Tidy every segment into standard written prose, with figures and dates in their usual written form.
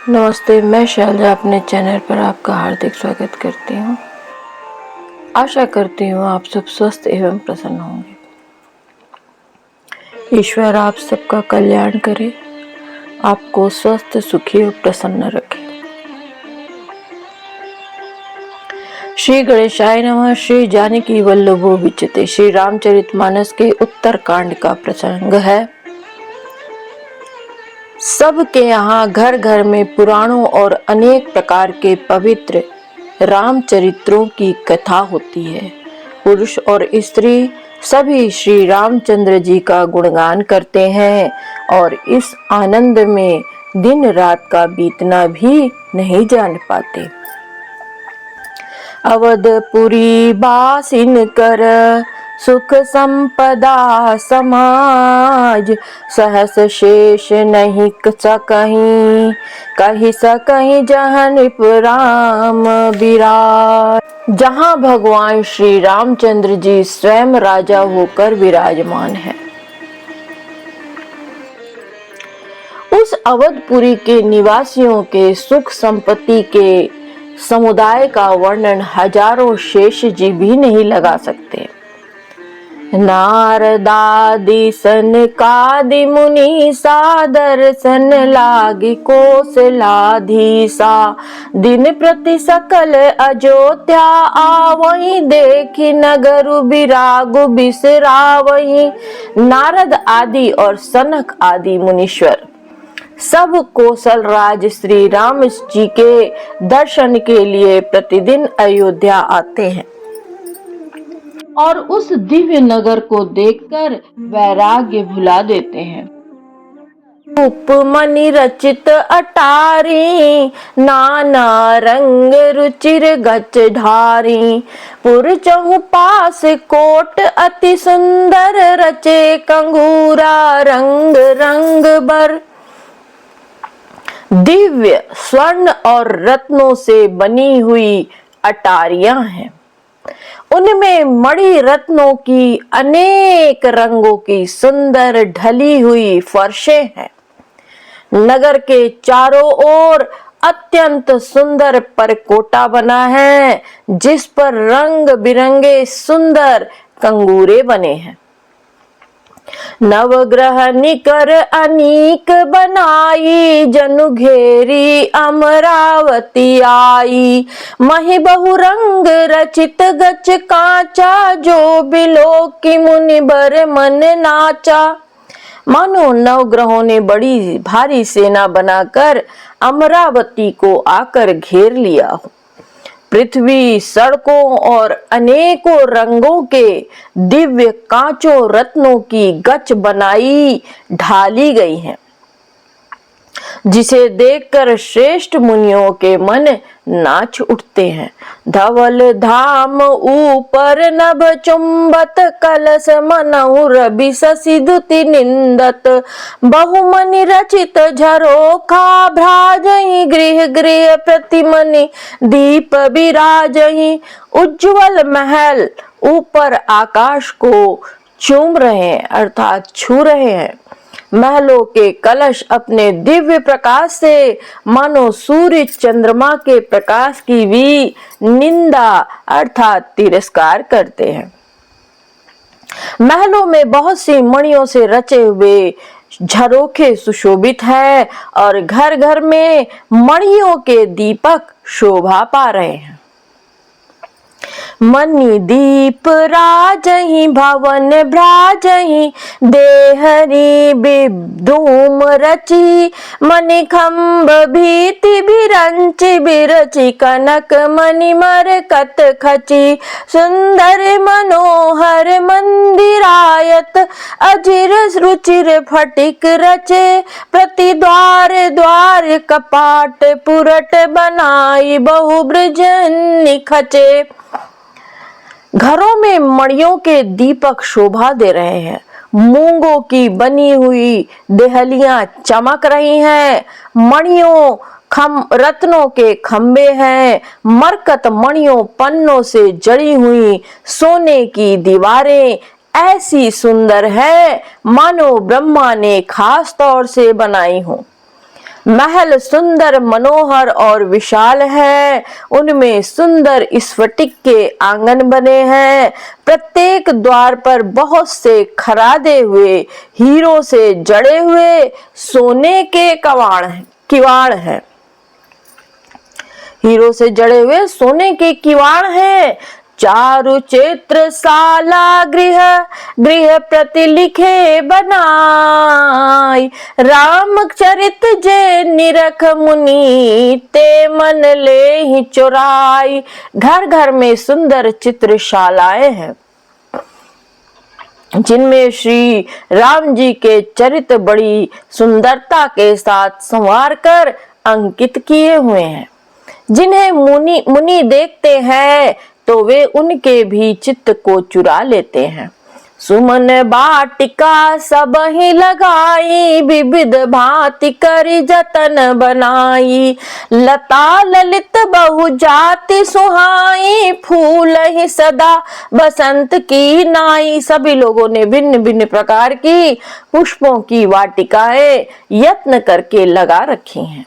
नमस्ते, मैं शैलजा अपने चैनल पर आपका हार्दिक स्वागत करती हूँ। आशा करती हूँ आप सब स्वस्थ एवं प्रसन्न होंगे। ईश्वर आप सबका कल्याण करे, आपको स्वस्थ, सुखी और प्रसन्न रखे। श्री गणेशाय नमः। श्री जानकी वल्लभो विचिते। श्री रामचरितमानस के उत्तरकांड का प्रसंग है। सबके यहाँ घर घर में पुराणों और अनेक प्रकार के पवित्र रामचरित्रों की कथा होती है। पुरुष और स्त्री सभी श्री रामचंद्र जी का गुणगान करते हैं और इस आनंद में दिन रात का बीतना भी नहीं जान पाते। अवधपुरी बासिन कर सुख संपदा समाज, सहस शेष नहीं सकहीं, कही सकहीं जहाँ नृप राम विराज। जहाँ भगवान श्री रामचंद्र जी स्वयं राजा होकर विराजमान है, उस अवधपुरी के निवासियों के सुख संपत्ति के समुदाय का वर्णन हजारों शेष जी भी नहीं लगा सकते। नारदादि सनकादि मुनि सादर सन लागी कौशलाधीसा, दिन प्रति सकल अयोध्या आवहीं, देखी नगर विराग बिसरावहीं। नारद आदि और सनक आदि मुनीश्वर सब कौशल राज श्री राम जी के दर्शन के लिए प्रतिदिन अयोध्या आते हैं और उस दिव्य नगर को देखकर वैराग्य भुला देते हैं। उपमनि रचित अटारी, नाना रंग रुचिर गच ढारी, पुर चहु पास कोट अति सुंदर, रचे कंगूरा रंग रंग बर। दिव्य स्वर्ण और रत्नों से बनी हुई अटारियां हैं, उनमें मणि रत्नों की अनेक रंगों की सुंदर ढली हुई फर्शें हैं। नगर के चारों ओर अत्यंत सुंदर परकोटा बना है, जिस पर रंग बिरंगे सुंदर कंगूरे बने हैं। नवग्रह निकर अनीक बनाई, जनु घेरी अमरावती आई, मही बहु रंग रचित गच कांचा, जो बिलो की मुनि बर मन नाचा। मानो नवग्रहों ने बड़ी भारी सेना बनाकर अमरावती को आकर घेर लिया हो। पृथ्वी सड़कों और अनेकों रंगों के दिव्य कांचों रत्नों की गच बनाई ढाली गई हैं, जिसे देखकर श्रेष्ठ मुनियों के मन नाच उठते हैं। धवल धाम ऊपर नभ चुंबत, कलश मनहु रवि शशि दुति निंदत, बहुमनि रचित झरोखा भ्राजहि, गृह गृह प्रतिमनि दीप विराजहि। उज्ज्वल महल ऊपर आकाश को चूम रहे हैं अर्थात छू रहे हैं। महलों के कलश अपने दिव्य प्रकाश से मानो सूर्य चंद्रमा के प्रकाश की भी निंदा अर्थात तिरस्कार करते हैं। महलों में बहुत सी मणियों से रचे हुए झरोखे सुशोभित है और घर घर में मणियों के दीपक शोभा पा रहे हैं। मणि दीप राजहि, भवन भ्राजहि, देहरी बिधूम रची, मणि खम्भ भीति बिरंचि, बिरचि कनक मणि मरकत खची, सुंदर मनोहर मंदिरायत, अजिर रुचिर फटिक रचे, प्रति द्वार द्वार कपाट पुरट बनाई, बहु ब्रजनि खचे। घरों में मणियों के दीपक शोभा दे रहे हैं। मूंगों की बनी हुई देहलियां चमक रही हैं। मणियों रत्नों के खंबे हैं। मरकत मणियों पन्नों से जड़ी हुई सोने की दीवारें ऐसी सुंदर है मानो ब्रह्मा ने खास तौर से बनाई हो। महल सुंदर, मनोहर और विशाल है। उनमें सुंदर स्फटिक के आंगन बने हैं। प्रत्येक द्वार पर बहुत से खरादे हुए हीरों से जड़े हुए सोने के किवाड़ हैं। हीरो से जड़े हुए सोने के किवाड़ हैं। चारु चित्र साला गृह गृह प्रति लिखे बनाई। रामचरित जे निरख मुनि ते मन ले ही चुराई। घर घर में सुंदर चित्रशालाएं हैं जिनमें श्री राम जी के चरित्र बड़ी सुंदरता के साथ संवार कर अंकित किए हुए हैं। जिन्हें मुनि देखते हैं तो वे उनके भी चित्त को चुरा लेते हैं। सुमन बाटिका सब ही लगाई, विविध भांति करी जतन बनाई। लता ललित बहु जाति सुहाई, फूल ही सदा बसंत की नाई। सभी लोगों ने भिन्न भिन्न प्रकार की पुष्पों की वाटिकाएं यत्न करके लगा रखी हैं,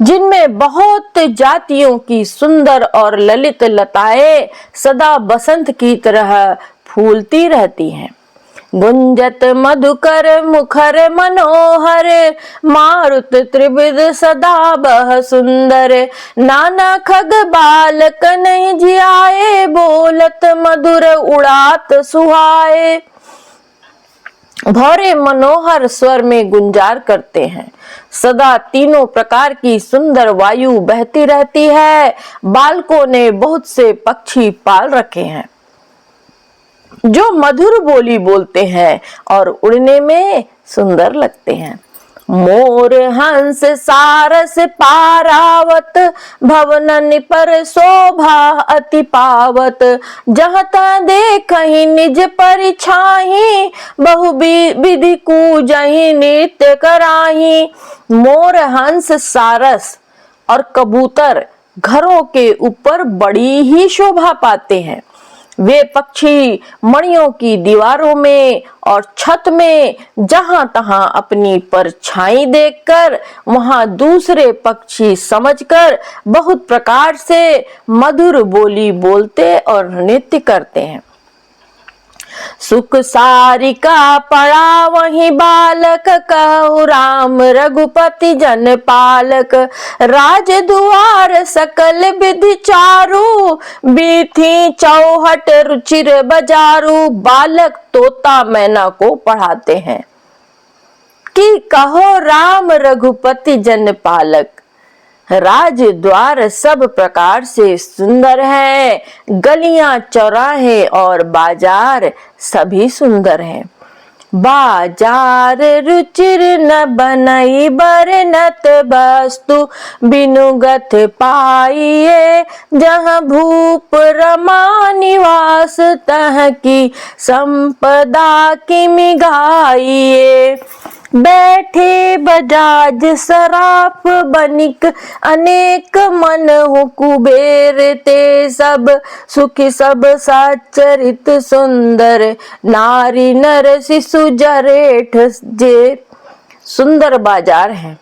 जिनमें बहुत जातियों की सुंदर और ललित लताएं सदा बसंत की तरह फूलती रहती हैं। गुंजत मधुकर मुखर मनोहर, मारुत त्रिविध सदा बह सुंदर। नाना खग बालक नहीं जियाए, बोलत मधुर उड़ात सुहाए। भौरे मनोहर स्वर में गुंजार करते हैं। सदा तीनों प्रकार की सुंदर वायु बहती रहती है। बालकों ने बहुत से पक्षी पाल रखे हैं जो मधुर बोली बोलते हैं और उड़ने में सुंदर लगते हैं। मोर हंस सारस पारावत, भवन पर शोभा अति पावत। जहाँ तहाँ देखहि निज परिछाहि, बहु विधि कूजहि नृत्य कराहि। मोर हंस सारस और कबूतर घरों के ऊपर बड़ी ही शोभा पाते हैं। वे पक्षी मणियों की दीवारों में और छत में जहां तहां अपनी परछाई देखकर वहां दूसरे पक्षी समझकर बहुत प्रकार से मधुर बोली बोलते और नृत्य करते हैं। सुख सारिका पड़ा वही बालक, कहु राम रघुपति जन पालक। राज दुआर सकल विधि चारु, बीथी चौहट रुचिर बजारू। बालक तोता मैना को पढ़ाते हैं कि कहो राम रघुपति जन पालक। राज द्वार सब प्रकार से सुंदर है। गलियां चौराहे और बाजार सभी सुंदर हैं। बाजार रुचिर न बनई बरनत वस्तु, बिनुगत पाइये। जहाँ भूप रमा निवास, तह की संपदा की मिगाइये। बैठे बजाज सराफ बनिक, अनेक मन हो कुबेर। ते सब सुखी सब सचरित सुंदर, नारी नर शिशु जरेठ जे। सुंदर बाजार है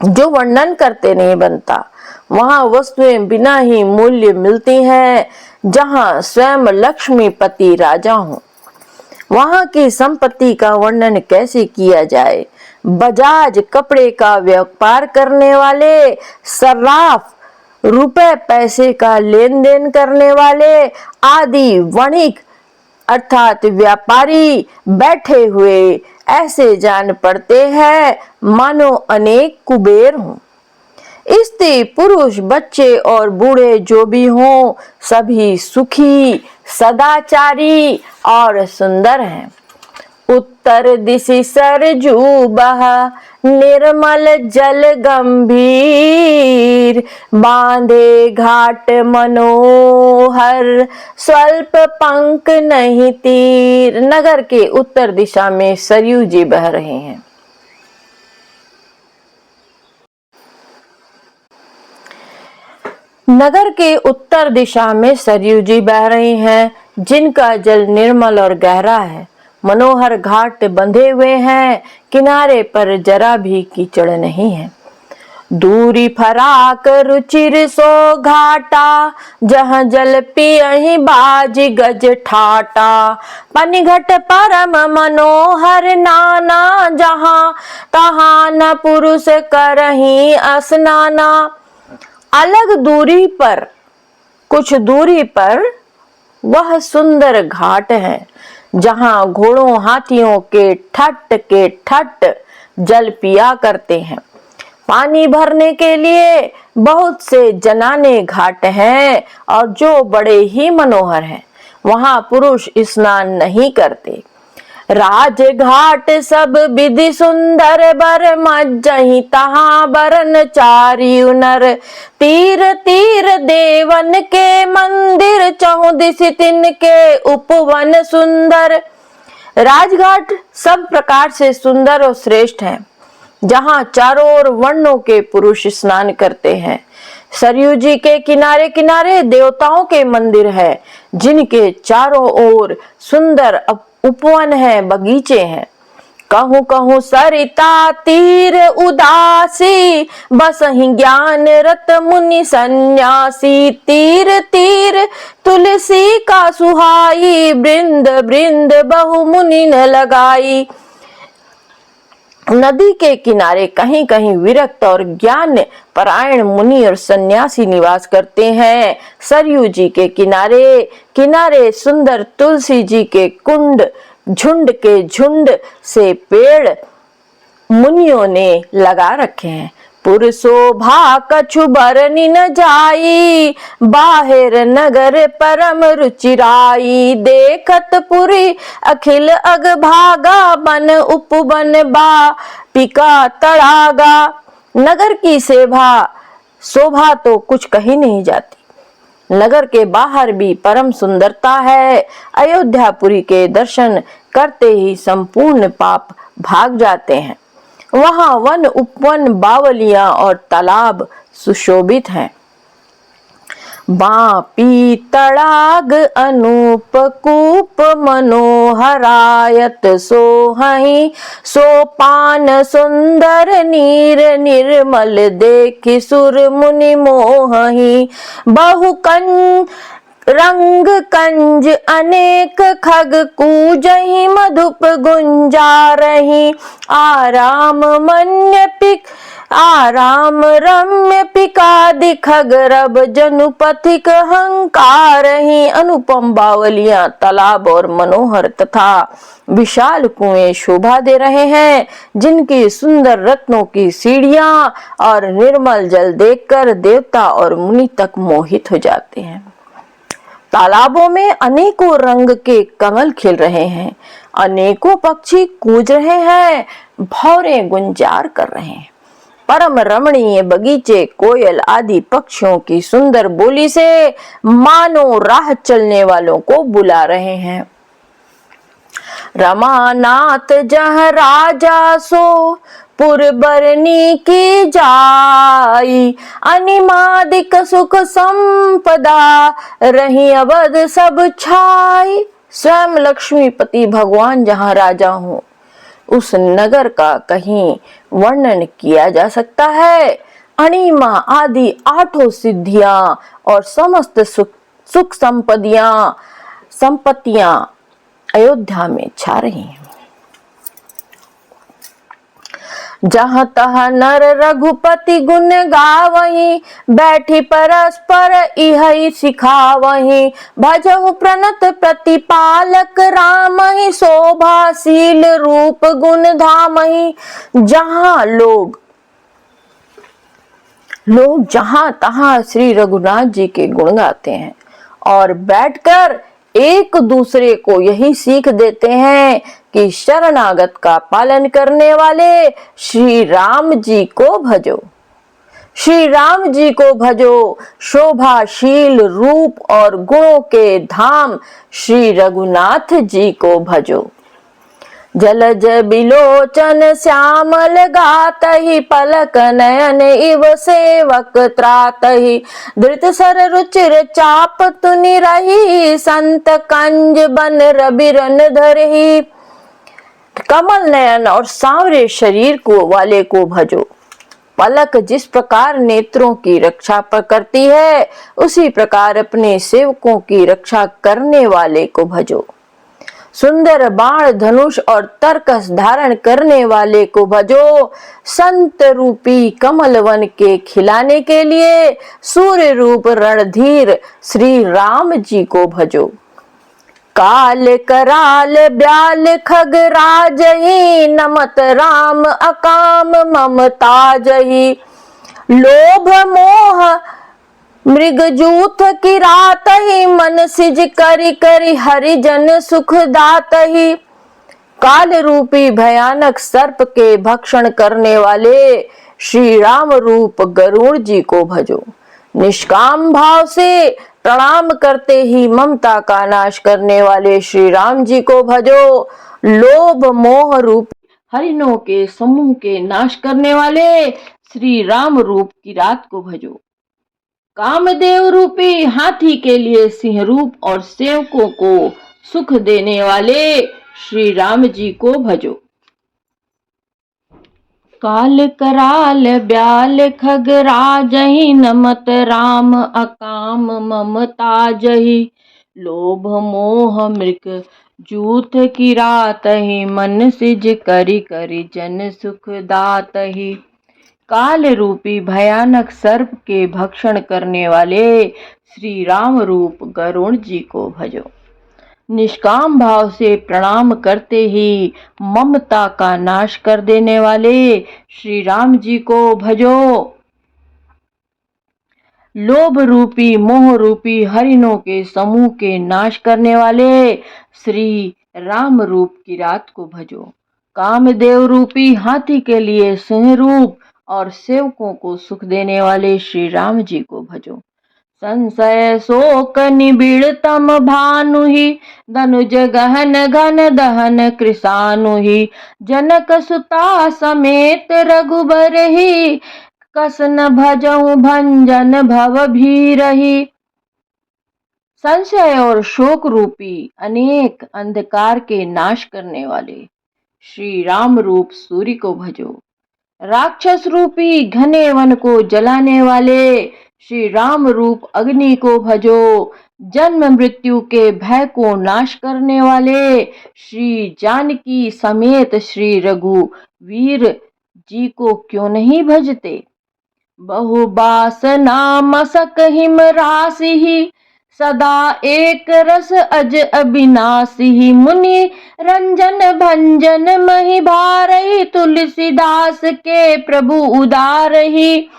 जो वर्णन करते नहीं बनता। वहां वस्तुएं बिना ही मूल्य मिलती हैं। जहां स्वयं लक्ष्मीपति राजा हो, वहां की संपत्ति का वर्णन कैसे किया जाए। बजाज कपड़े का व्यापार करने वाले, सर्राफ रुपए पैसे का लेन देन करने वाले आदि वणिक अर्थात व्यापारी बैठे हुए ऐसे जान पड़ते हैं मानो अनेक कुबेर हों। स्त्री पुरुष बच्चे और बूढ़े जो भी हों, सभी सुखी सदाचारी और सुंदर हैं। उत्तर दिशि सरजू बहा, निर्मल जल गंभीर। बांधे घाट मनोहर, स्वल्प पंख नहीं तीर। नगर के उत्तर दिशा में सरयू जी बह रहे हैं। नगर के उत्तर दिशा में सरयू जी बह रही हैं, जिनका जल निर्मल और गहरा है। मनोहर घाट बंधे हुए हैं, किनारे पर जरा भी कीचड़ नहीं है। दूरी फराक रुचिर सो घाटा, जहाँ जल पियहि बाज गज ठाटा। पनिघट परम मनोहर नाना, जहाँ तहाँ न पुरुष करहि स्नाना। अलग दूरी पर, कुछ दूरी पर वह सुंदर घाट है, जहाँ घोड़ों हाथियों के ठट जल पिया करते हैं। पानी भरने के लिए बहुत से जनाने घाट हैं, और जो बड़े ही मनोहर हैं, वहां पुरुष स्नान नहीं करते। राज घाट सब विधि सुंदर, बर मज्जहि तहाँ बरन चारियु नर। तीर तीर देवन के मंदिर, चहुदिश तिनके उपवन सुंदर। राजघाट सब प्रकार से सुंदर और श्रेष्ठ है, जहाँ चारों ओर वर्णों के पुरुष स्नान करते हैं। सरयू जी के किनारे किनारे देवताओं के मंदिर है, जिनके चारों ओर सुंदर उपवन है, बगीचे हैं। कहूँ कहूँ सरिता तीर उदासी, बसहि ज्ञान रत मुनि सन्यासी। तीर तीर तुलसी का सुहाई, बृंद बृंद बहु मुनि न लगाई। नदी के किनारे कहीं कहीं विरक्त और ज्ञान परायण मुनि और सन्यासी निवास करते हैं। सरयू जी के किनारे किनारे सुंदर तुलसी जी के कुंड, झुंड के झुंड से पेड़ मुनियों ने लगा रखे हैं। पुर शोभा कछु बरनि न जाई, बाहिर नगर परम रुचिराई। देखत पुरी अखिल अग भागा, बन उपवन बा पिका तड़ागा। नगर की शोभा तो कुछ कही नहीं जाती। नगर के बाहर भी परम सुंदरता है। अयोध्यापुरी के दर्शन करते ही संपूर्ण पाप भाग जाते हैं। वहां वन उपवन बावलियां और तालाब सुशोभित हैं। बापी तड़ाग अनूप कूप, मनोहरायत सोहहि। सोपान सुंदर नीर, निर्मल देखि सुर मुनि मोहहि। बहुकन रंग कंज अनेक खग कूजहि, मधुप गुंजारहि। आराम रम्य पिकादि खग, रब जनु पथिक हंकारहि। अनुपम बावलियां, तालाब और मनोहर तथा विशाल कुएं शोभा दे रहे हैं, जिनकी सुंदर रत्नों की सीढ़ियां और निर्मल जल देखकर देवता और मुनि तक मोहित हो जाते हैं। तालाबों में अनेकों रंग के कमल खिल रहे हैं, अनेकों पक्षी कूज रहे हैं, भौरे गुंजार कर रहे हैं। परम रमणीय बगीचे कोयल आदि पक्षियों की सुंदर बोली से मानो राह चलने वालों को बुला रहे हैं। रमानाथ जह राजा सो, पुरबरनी की जाई। अनिमादिक सुख संपदा, रही अवध सब छाई। स्वयं लक्ष्मीपति भगवान जहाँ राजा हो, उस नगर का कहीं वर्णन किया जा सकता है। अणिमा आदि 8 सिद्धियां और समस्त सुख संपत्तियां अयोध्या में छा रही हैं। जहाँ तहाँ नर रघुपति गुण गावहीं, बैठी परस्पर इहै सिखावहीं। भजहु प्रणत प्रतिपालक रामहि, शोभाशील रूप गुण धामहि। जहाँ लोग जहाँ तहाँ श्री रघुनाथ जी के गुण गाते हैं और बैठकर एक दूसरे को यही सीख देते हैं कि शरणागत का पालन करने वाले श्री राम जी को भजो। श्री राम जी को भजो, शोभाशील रूप और गुणों के धाम श्री रघुनाथ जी को भजो। जलज बिलोचन श्यामल गातहि, पलक नयन इव सेवक त्रातहि। धृत सर रुचिर चाप तुनि रही, संत कंज बन रबिरन धरहि। कमल नयन और सांवरे शरीर को वाले को भजो। पलक जिस प्रकार नेत्रों की रक्षा करती है, उसी प्रकार अपने सेवकों की रक्षा करने वाले को भजो। सुंदर बाण धनुष और तरकस धारण करने वाले को भजो। संत रूपी कमल वन के खिलाने के लिए सूर्य रूप रणधीर श्री राम जी को भजो। काल कराल ब्याल खग राजही, नमत राम अकाम ममता जही। लोभ मोह मृग जूथ की रात ही, मन सिज करी करी हरिजन सुख दात ही। काल रूपी भयानक सर्प के भक्षण करने वाले श्री राम रूप गरुड़ जी को भजो। निष्काम भाव से प्रणाम करते ही ममता का नाश करने वाले श्री राम जी को भजो। लोभ मोह रूप हरिणों के समूह के नाश करने वाले श्री राम रूप की रात को भजो। कामदेव रूपी हाथी के लिए सिंह रूप और सेवकों को सुख देने वाले श्री राम जी को भजो। काल कराल ब्याल खग राजही, नमत राम अकाम ममता जही। लोभ मोह मृग जूथ की रात ही, मन सिज करी करी जन सुख दात ही। काल रूपी भयानक सर्प के भक्षण करने वाले श्री राम रूप गरुड़ जी को भजो। निष्काम भाव से प्रणाम करते ही ममता का नाश कर देने वाले श्री राम जी को भजो। लोभ रूपी मोह रूपी हरिणों के समूह के नाश करने वाले श्री राम रूप की रात को भजो। कामदेव रूपी हाथी के लिए सिंह रूप और सेवकों को सुख देने वाले श्री राम जी को भजो। संशय शोक निबिड़ तम भानु ही, धनुज गहन घन दहन कृषानु ही। जनक सुता समेत रघुबर ही, कसन भजऊ भंजन भव भीरहि। संशय और शोक रूपी अनेक अंधकार के नाश करने वाले श्री राम रूप सूर्य को भजो। राक्षस रूपी घने वन को जलाने वाले श्री राम रूप अग्नि को भजो। जन्म मृत्यु के भय को नाश करने वाले श्री जानकी समेत श्री रघुवीर जी को क्यों नहीं भजते। बहुबासना मसक हिम राशि ही, सदा एक रस अज अविनाशी ही। मुनि रंजन भंजन मही भारही, तुलसीदास के प्रभु उदार ही।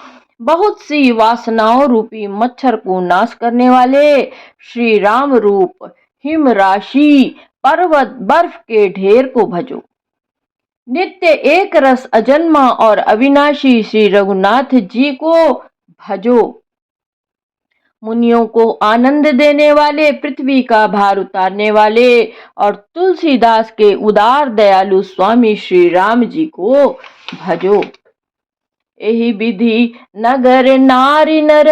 बहुत सी वासनाओं रूपी मच्छर को नाश करने वाले श्री राम रूप हिम राशि पर्वत बर्फ के ढेर को भजो। नित्य एक रस अजन्मा और अविनाशी श्री रघुनाथ जी को भजो। मुनियों को आनंद देने वाले, पृथ्वी का भार उतारने वाले और तुलसीदास के उदार दयालु स्वामी श्री राम जी को भजो। एहि विधि नगर नारी नर,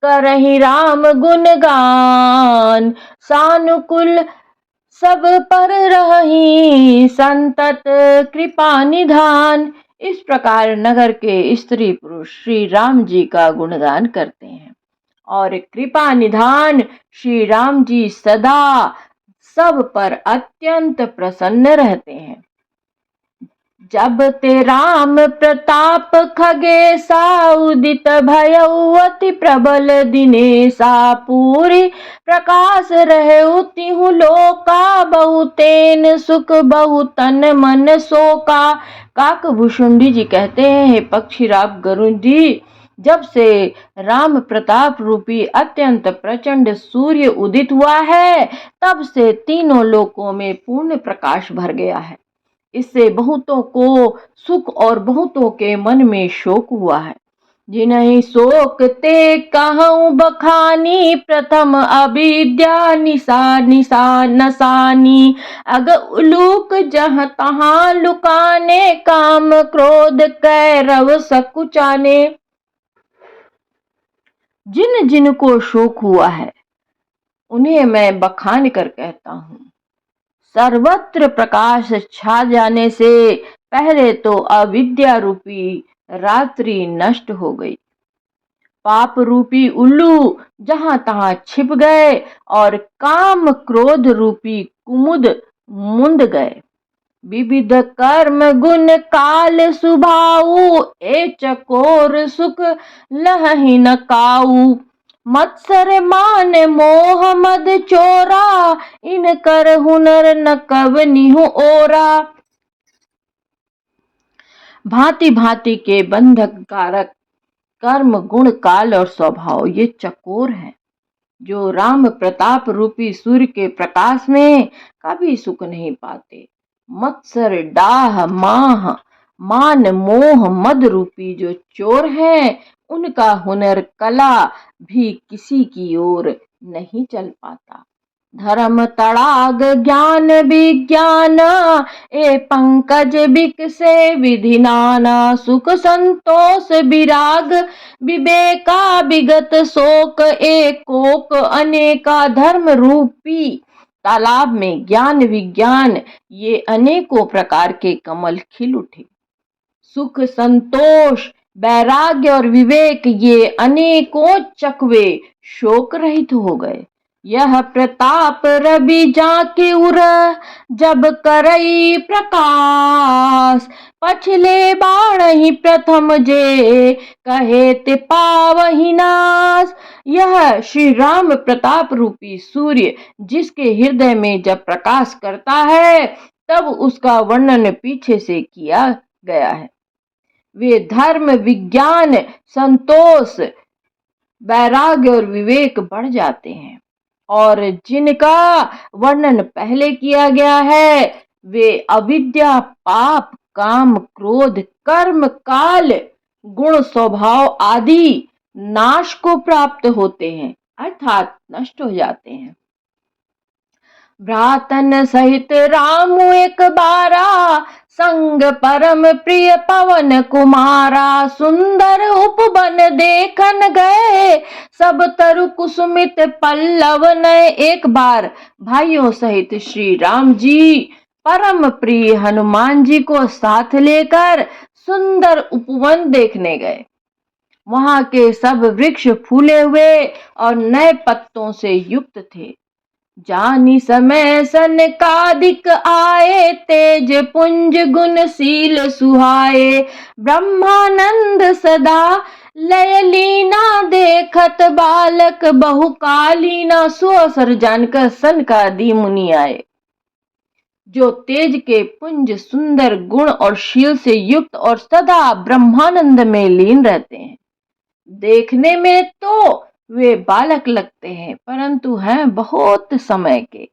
करहि राम गुण गान। सानुकूल सब पर रही, संतत कृपा निधान। इस प्रकार नगर के स्त्री पुरुष श्री राम जी का गुणगान करते हैं और कृपा निधान श्री राम जी सदा सब पर अत्यंत प्रसन्न रहते हैं। जब ते राम प्रताप खगेसा, उदित भयउ अति प्रबल दिनेसा। पूरी प्रकाश रहे तिहु लोका, बहुतेन सुख बहु तन मन शोका। काकभूषुंडी जी कहते हैं, हे पक्षीराज गरुड़ जी, जब से राम प्रताप रूपी अत्यंत प्रचंड सूर्य उदित हुआ है, तब से तीनों लोकों में पूर्ण प्रकाश भर गया है। इससे बहुतों को सुख और बहुतों के मन में शोक हुआ है। जिन्हीं शोक ते कहूँ बखानी, प्रथम अविद्या निशा निशा नसानी। अग उलूक जहाँ तहाँ लुकाने, काम क्रोध कैरव सकुचाने। जिन जिन को शोक हुआ है, उन्हें मैं बखान कर कहता हूँ। सर्वत्र प्रकाश छा जाने से पहले तो अविद्या रूपी रात्रि नष्ट हो गई। पाप रूपी उल्लू जहां तहां छिप गए और काम क्रोध रूपी कुमुद मुंद गए। विविध कर्म गुण काल सुभाऊ, ए चकोर सुख लहहि न काऊ। मत्सर मान मोह मद चोरा, इन कर हुनर न कवनिहु ओरा। भांति भांति के बंधक कारक कर्म गुण काल और स्वभाव ये चकोर हैं, जो राम प्रताप रूपी सूर्य के प्रकाश में कभी सुख नहीं पाते। मत्सर डाह माह मान मोह मद रूपी जो चोर हैं, उनका हुनर कला भी किसी की ओर नहीं चल पाता। धर्म तड़ाग ज्ञान विज्ञान, ए पंकज बिकसे विधि नाना। सुख संतोष विराग विवेका विगत शोक, एक कोक अनेका। धर्म रूपी तालाब में ज्ञान विज्ञान ये अनेकों प्रकार के कमल खिल उठे। सुख संतोष वैराग्य और विवेक ये अनेकों चकवे शोक रहित हो गए। यह प्रताप रवि जाके उर, जब करई प्रकाश। पछले बाण ही प्रथम जे, कहे ते पावहि नाश। यह श्री राम प्रताप रूपी सूर्य जिसके हृदय में जब प्रकाश करता है, तब उसका वर्णन पीछे से किया गया है। वे धर्म विज्ञान संतोष वैराग्य और विवेक बढ़ जाते हैं, और जिनका वर्णन पहले किया गया है वे अविद्या पाप काम क्रोध कर्म काल गुण स्वभाव आदि नाश को प्राप्त होते हैं, अर्थात नष्ट हो जाते हैं। भ्रातन सहित राम एक बारा, संग परम प्रिय पवन कुमारा। सुंदर उपवन देखन गए, सब तरु कुसुमित पल्लव नए। एक बार भाइयों सहित श्री राम जी परम प्रिय हनुमान जी को साथ लेकर सुंदर उपवन देखने गए। वहां के सब वृक्ष फूले हुए और नए पत्तों से युक्त थे। जानी समय सनकादिक आए, तेज पुंज गुणशील सुहाए। ब्रह्मानंद सदा लय लीना, देखत बालक बहुकालीना। सो अवसर जानकर सनकादि मुनि आए, जो तेज के पुंज सुंदर गुण और शील से युक्त और सदा ब्रह्मानंद में लीन रहते हैं। देखने में तो वे बालक लगते हैं, परंतु हैं बहुत समय के।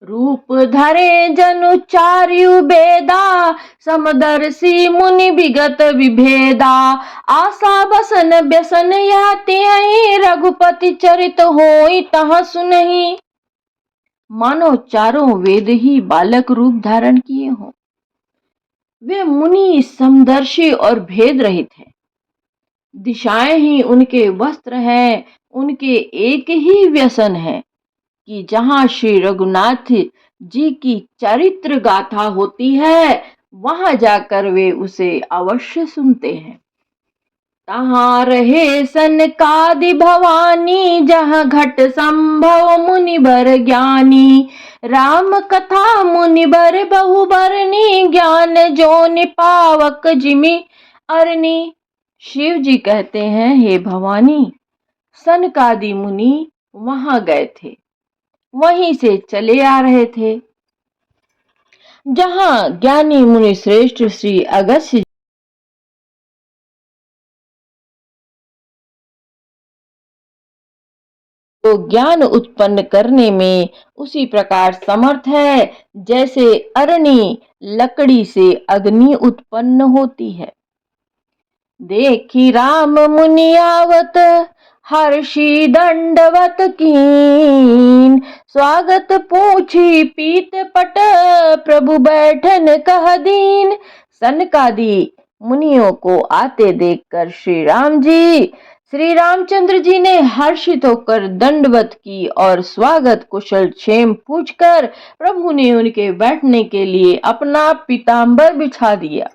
रूप धरे जनु चार्यु बेदा, समदर्शी मुनि विगत विभेदा। आशा बसन व्यसन याति हई, रघुपति चरित होई तहाँ सुनहि। मानो चारों वेद ही बालक रूप धारण किए हों। वे मुनि समदर्शी और भेद रहित हैं। दिशाएं ही उनके वस्त्र हैं। उनके एक ही व्यसन है कि जहां श्री रघुनाथ जी की चरित्र गाथा होती है, वहां जाकर वे उसे अवश्य सुनते हैं। तहां रहे सनकादि भवानी, जहां घट संभव मुनिबर ज्ञानी। राम कथा मुनिबर बहुबरनी, ज्ञान जोनि पावक जिमि अरनी। शिव जी कहते हैं, हे भवानी, सनकादि मुनि वहां गए थे, वहीं से चले आ रहे थे जहां ज्ञानी मुनि श्रेष्ठ श्री अगस्त्य तो ज्ञान उत्पन्न करने में उसी प्रकार समर्थ है जैसे अरणी लकड़ी से अग्नि उत्पन्न होती है। देखी राम मुनि आवत, हर्षि दंडवत कीन। स्वागत पूछी पीत पट, प्रभु बैठन कह दीन। सनकादि मुनियों को आते देखकर श्री राम जी श्री रामचंद्र जी ने हर्षित होकर दंडवत की और स्वागत कुशल क्षेम पूछकर प्रभु ने उनके बैठने के लिए अपना पीताम्बर बिछा दिया।